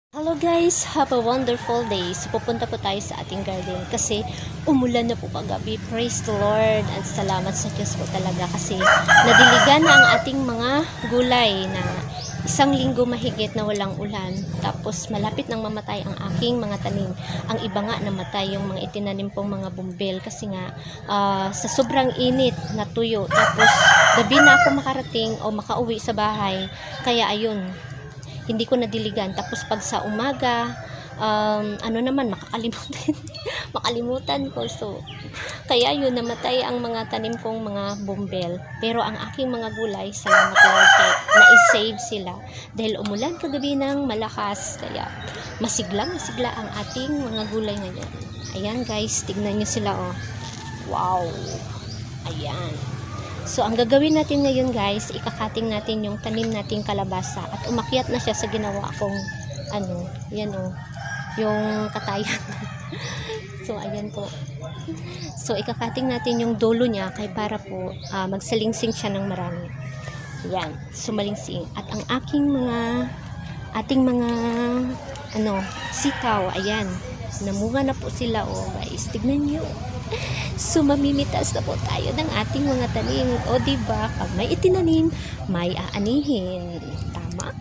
Hello guys, have a wonderful day. So pupunta po tayo sa ating garden kasi umulan na po kagabi. Praise the Lord at salamat sa Diyos po talaga kasi nadiligan na ang ating mga gulay na isang linggo mahigit na walang ulan. Tapos malapit nang mamatay ang aking mga tanim. Ang iba nga namatay yung mga itinanim pong mga bumbel kasi nga sa sobrang init na tuyo. Tapos gabi na ako makarating o makauwi sa bahay. Kaya ayun, hindi ko nadiligan. Tapos pag sa umaga, makalimutan ko. So, kaya yun, namatay ang mga tanim kong mga bumbel. Pero ang aking mga gulay, salamat Lord, na-save sila. Dahil umulan kagabi ng malakas. Kaya masigla ang ating mga gulay ngayon. Ayan guys, tignan nyo sila oh. Wow! Ayan. So, ang gagawin natin ngayon guys, ikakating natin yung tanim nating kalabasa at umakyat na siya sa ginawa kong yan yung katayan. So, ayan po. So, ikakating natin yung dulo niya kay para po magsalingsing siya ng marami. Yan, sumalingsing. At ang ating mga sitaw, ayan, namunga na po sila guys. Tignan nyo. So, mamimitas na po tayo ng ating mga tanim. O, diba? Pag may itinanim, may aanihin. Tama?